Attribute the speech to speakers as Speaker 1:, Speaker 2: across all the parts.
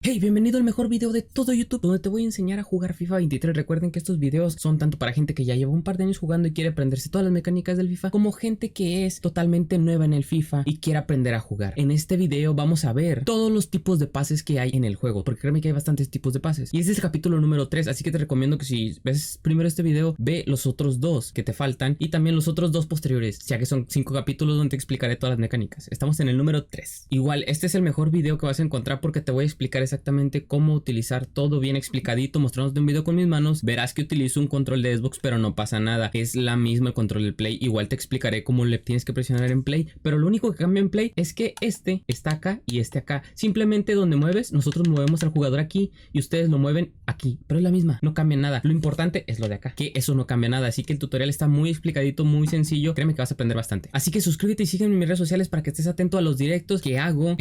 Speaker 1: Hey, bienvenido al mejor video de todo YouTube, donde te voy a enseñar a jugar FIFA 23. Recuerden que estos videos son tanto para gente que ya lleva un par de años jugando y quiere aprenderse todas las mecánicas del FIFA, como gente que es totalmente nueva en el FIFA y quiere aprender a jugar. En este video vamos a ver todos los tipos de pases que hay en el juego, porque créeme que hay bastantes tipos de pases. Y este es el capítulo número 3, así que te recomiendo que si ves primero este video, ve los otros dos que te faltan y también los otros dos posteriores, ya que son 5 capítulos donde te explicaré todas las mecánicas. Estamos en el número 3. Igual, este es el mejor video que vas a encontrar porque te voy a explicar exactamente cómo utilizar todo bien explicadito, mostrándote un video con mis manos. Verás que utilizo un control de Xbox, pero no pasa nada, es la misma el control del Play. Igual te explicaré cómo le tienes que presionar en Play, pero lo único que cambia en Play es que este está acá y este acá. Simplemente donde mueves, nosotros movemos al jugador aquí y ustedes lo mueven aquí, pero es la misma, no cambia nada. Lo importante es lo de acá, que eso no cambia nada, así que el tutorial está muy explicadito, muy sencillo. Créeme que vas a aprender bastante. Así que suscríbete y sígueme en mis redes sociales para que estés atento a los directos que hago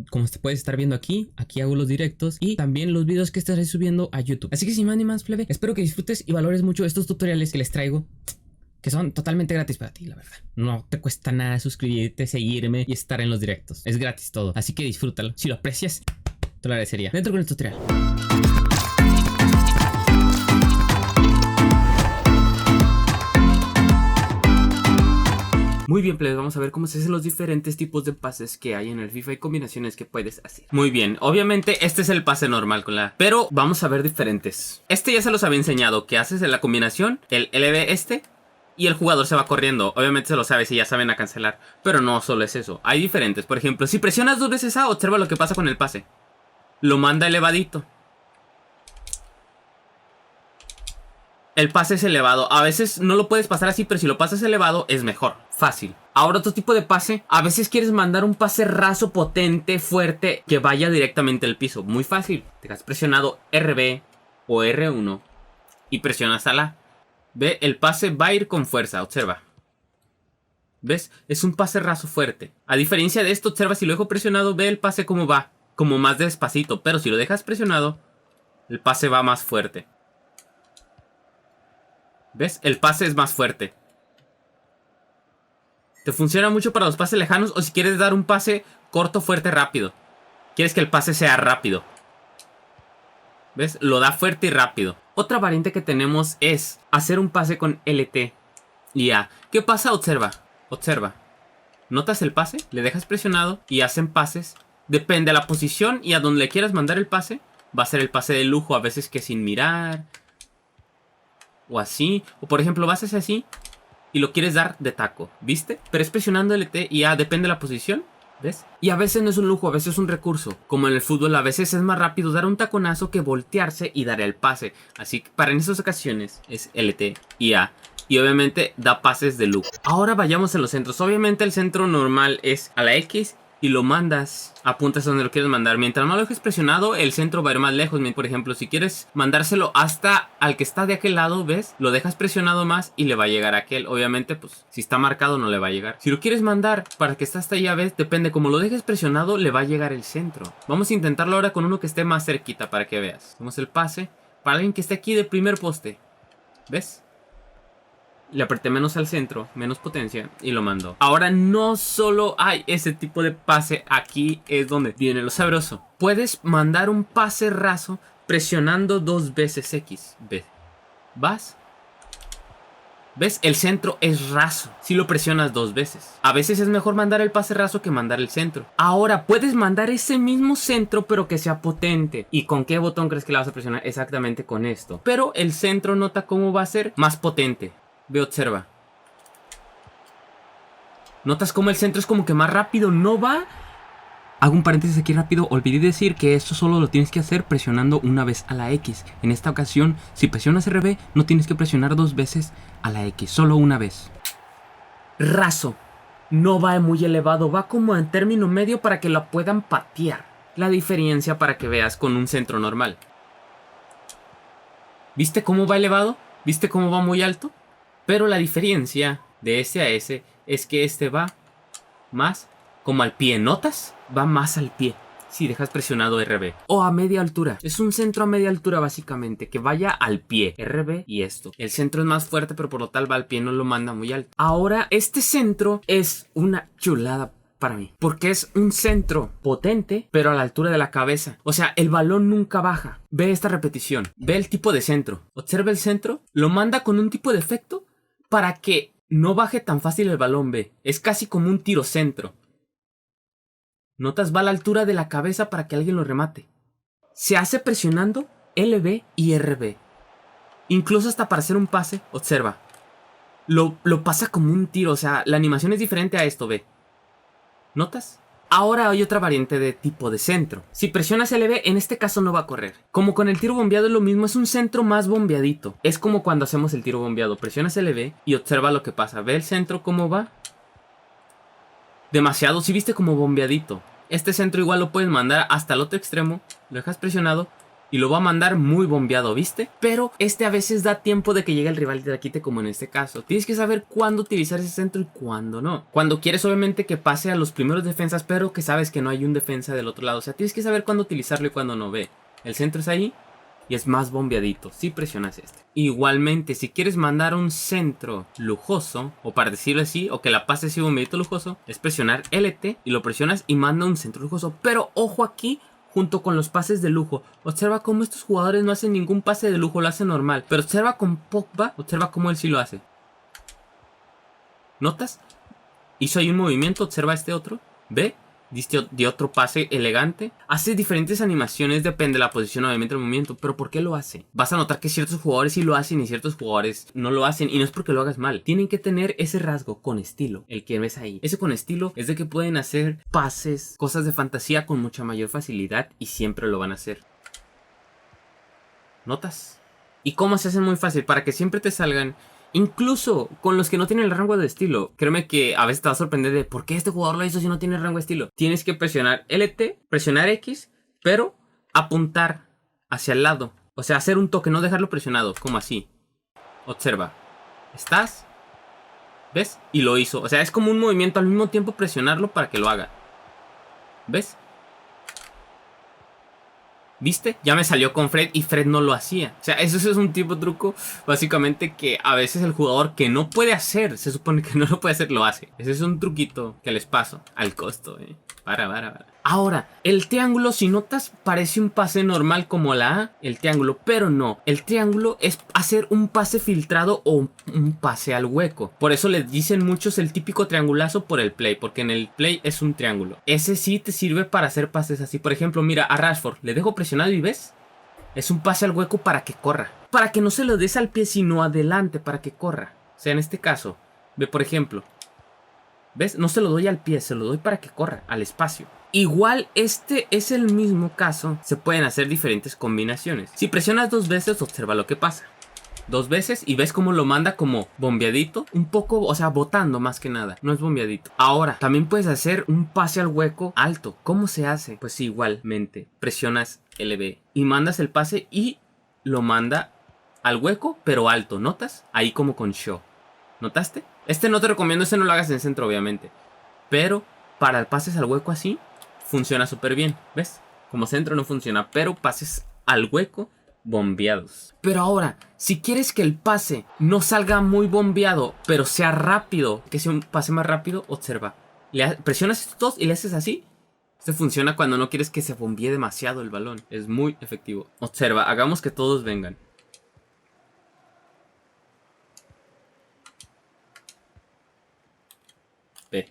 Speaker 1: como te puedes estar viendo aquí hago los directos y también los videos que estaré subiendo a YouTube. Así que sin más ni más, plebe, espero que disfrutes y valores mucho estos tutoriales que les traigo, que son totalmente gratis para ti, la verdad. No te cuesta nada suscribirte, seguirme y estar en los directos. Es gratis todo, así que disfrútalo. Si lo aprecias, te lo agradecería. Dentro con el tutorial. Muy bien, plebes, vamos a ver cómo se hacen los diferentes tipos de pases que hay en el FIFA y combinaciones que puedes hacer. Muy bien, obviamente este es el pase normal con la... Pero vamos a ver diferentes. Este ya se los había enseñado, que haces en la combinación, el LB y el jugador se va corriendo. Obviamente se lo sabes y ya saben a cancelar. Pero no solo es eso, hay diferentes. Por ejemplo, si presionas 2 veces A, observa lo que pasa con el pase. Lo manda elevadito. El pase es elevado. A veces no lo puedes pasar así, pero si lo pasas elevado es mejor. Fácil. Ahora otro tipo de pase. A veces quieres mandar un pase raso, potente, fuerte, que vaya directamente al piso. Muy fácil. Te has presionado RB o R1 y presionas a la. Ve, el pase va a ir con fuerza. Observa. ¿Ves? Es un pase raso fuerte. A diferencia de esto, observa, si lo dejo presionado, ve el pase cómo va. Como más despacito. Pero si lo dejas presionado, el pase va más fuerte. ¿Ves? El pase es más fuerte. Te funciona mucho para los pases lejanos o si quieres dar un pase corto, fuerte, rápido. Quieres que el pase sea rápido. ¿Ves? Lo da fuerte y rápido. Otra variante que tenemos es hacer un pase con LT y A. ¿Qué pasa? Observa. Observa. ¿Notas el pase? Le dejas presionado y hacen pases. Depende de la posición y a donde le quieras mandar el pase. Va a ser el pase de lujo, a veces que sin mirar. O así. O por ejemplo vas hacia así y lo quieres dar de taco. ¿Viste? Pero es presionando LT y A. Depende de la posición. ¿Ves? Y a veces no es un lujo, a veces es un recurso. Como en el fútbol, a veces es más rápido dar un taconazo que voltearse y dar el pase. Así que para en esas ocasiones es LT y A. Y obviamente da pases de lujo. Ahora vayamos a los centros. Obviamente el centro normal es a la X y lo mandas, apuntas a donde lo quieres mandar. Mientras no lo dejes presionado, el centro va a ir más lejos. Por ejemplo, si quieres mandárselo hasta al que está de aquel lado, ¿ves? Lo dejas presionado más y le va a llegar a aquel. Obviamente, pues, si está marcado no le va a llegar. Si lo quieres mandar para que está hasta allá, ¿ves? Depende, como lo dejes presionado, le va a llegar el centro. Vamos a intentarlo ahora con uno que esté más cerquita para que veas. Hacemos el pase para alguien que esté aquí de primer poste. ¿Ves? Le apreté menos al centro, menos potencia y lo mandó. Ahora no solo hay ese tipo de pase, aquí es donde viene lo sabroso. Puedes mandar un pase raso presionando 2 veces X. ¿Ves? ¿Vas? ¿Ves? El centro es raso si lo presionas 2 veces. A veces es mejor mandar el pase raso que mandar el centro. Ahora puedes mandar ese mismo centro pero que sea potente. ¿Y con qué botón crees que la vas a presionar? Exactamente con esto. Pero el centro, nota cómo va a ser más potente. Ve, observa. ¿Notas cómo el centro es como que más rápido? No va. Hago un paréntesis aquí rápido. Olvidé decir que esto solo lo tienes que hacer presionando una vez a la X. En esta ocasión, si presionas RB, no tienes que presionar 2 veces a la X. Solo una vez. Raso. No va muy elevado. Va como en término medio para que lo puedan patear. La diferencia para que veas con un centro normal. ¿Viste cómo va elevado? ¿Viste cómo va muy alto? Pero la diferencia de ese a ese es que este va más como al pie. ¿Notas? Va más al pie si dejas presionado RB. O a media altura. Es un centro a media altura básicamente, que vaya al pie. RB y esto. El centro es más fuerte, pero por lo tal va al pie, no lo manda muy alto. Ahora, este centro es una chulada para mí. Porque es un centro potente, pero a la altura de la cabeza. O sea, el balón nunca baja. Ve esta repetición. Ve el tipo de centro. Observa el centro. Lo manda con un tipo de efecto para que no baje tan fácil el balón. Ve. Es casi como un tiro centro. ¿Notas? Va a la altura de la cabeza para que alguien lo remate. Se hace presionando LB y RB. Incluso hasta para hacer un pase. Observa. Lo pasa como un tiro. O sea, la animación es diferente a esto. Ve. ¿Notas? Ahora hay otra variante de tipo de centro. Si presionas LB, en este caso no va a correr. Como con el tiro bombeado es lo mismo, es un centro más bombeadito. Es como cuando hacemos el tiro bombeado. Presionas LB y observa lo que pasa. Ve el centro cómo va. Demasiado, si viste como bombeadito. Este centro igual lo puedes mandar hasta el otro extremo. Lo dejas presionado y lo va a mandar muy bombeado, ¿viste? Pero este a veces da tiempo de que llegue el rival y te la quite, como en este caso. Tienes que saber cuándo utilizar ese centro y cuándo no. Cuando quieres obviamente que pase a los primeros defensas, pero que sabes que no hay un defensa del otro lado. O sea, tienes que saber cuándo utilizarlo y cuándo no. Ve, el centro es ahí y es más bombeadito si presionas este. Igualmente, si quieres mandar un centro lujoso, o para decirlo así, o que la pase así bombeadito lujoso, es presionar LT y lo presionas y manda un centro lujoso. Pero ojo aquí, junto con los pases de lujo. Observa cómo estos jugadores no hacen ningún pase de lujo, lo hacen normal. Pero observa con Pogba, observa cómo él sí lo hace. ¿Notas? Hizo ahí un movimiento, observa este otro. ¿Ve? Dio otro pase elegante. Hace diferentes animaciones, depende de la posición, obviamente, del movimiento. Pero ¿por qué lo hace? Vas a notar que ciertos jugadores sí lo hacen y ciertos jugadores no lo hacen. Y no es porque lo hagas mal. Tienen que tener ese rasgo con estilo, el que ves ahí. Ese con estilo es de que pueden hacer pases, cosas de fantasía con mucha mayor facilidad. Y siempre lo van a hacer. ¿Notas? ¿Y cómo se hace muy fácil? Para que siempre te salgan... Incluso con los que no tienen el rango de estilo. Créeme que a veces te va a sorprender de ¿por qué este jugador lo hizo si no tiene el rango de estilo? Tienes que presionar LT, presionar X, pero apuntar hacia el lado. O sea, hacer un toque, no dejarlo presionado, como así. Observa. ¿Estás? ¿Ves? Y lo hizo. O sea, es como un movimiento al mismo tiempo presionarlo para que lo haga. ¿Ves? ¿Viste? Ya me salió con Fred y Fred no lo hacía. O sea, eso es un tipo de truco, básicamente, que a veces el jugador que no puede hacer, se supone que no lo puede hacer, lo hace. Ese es un truquito que les paso al costo, Para. Ahora, el triángulo, si notas, parece un pase normal como la A, el triángulo, pero no. El triángulo es hacer un pase filtrado o un pase al hueco. Por eso les dicen muchos el típico triangulazo por el play, porque en el play es un triángulo. Ese sí te sirve para hacer pases así. Por ejemplo, mira, a Rashford le dejo presionado y ¿ves? Es un pase al hueco para que corra. Para que no se lo des al pie, sino adelante, para que corra. O sea, en este caso, ve por ejemplo... ¿Ves? No se lo doy al pie, se lo doy para que corra, al espacio. Igual este es el mismo caso, se pueden hacer diferentes combinaciones. Si presionas 2 veces, observa lo que pasa. 2 veces y ves cómo lo manda como bombeadito, un poco, o sea, botando más que nada, no es bombeadito. Ahora, también puedes hacer un pase al hueco alto. ¿Cómo se hace? Pues igualmente, presionas LB y mandas el pase y lo manda al hueco, pero alto, ¿notas? Ahí como con show. ¿Notaste? Este no te recomiendo, este no lo hagas en centro, obviamente. Pero para el pases al hueco así, funciona súper bien. ¿Ves? Como centro no funciona, pero pases al hueco bombeados. Pero ahora, si quieres que el pase no salga muy bombeado, pero sea rápido, que sea un pase más rápido, observa. Presionas estos dos y le haces así. Este funciona cuando no quieres que se bombee demasiado el balón. Es muy efectivo. Observa, hagamos que todos vengan. Ve.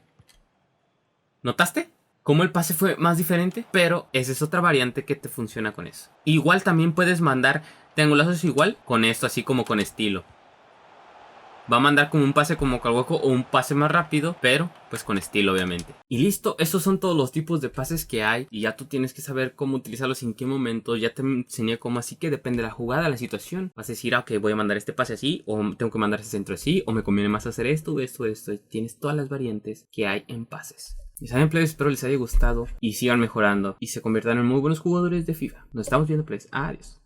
Speaker 1: ¿Notaste? Cómo el pase fue más diferente, pero esa es otra variante que te funciona con eso. Igual también puedes mandar triangulazos igual con esto, así como con estilo. Va a mandar como un pase como al hueco o un pase más rápido, pero pues con estilo obviamente. Y listo, esos son todos los tipos de pases que hay y ya tú tienes que saber cómo utilizarlos, en qué momento. Ya te enseñé cómo, así que depende de la jugada, la situación. Vas a decir, ok, voy a mandar este pase así, o tengo que mandar ese centro así, o me conviene más hacer esto. Tienes todas las variantes que hay en pases. Y saben, plebes, espero les haya gustado y sigan mejorando y se conviertan en muy buenos jugadores de FIFA. Nos estamos viendo, plebes. Adiós.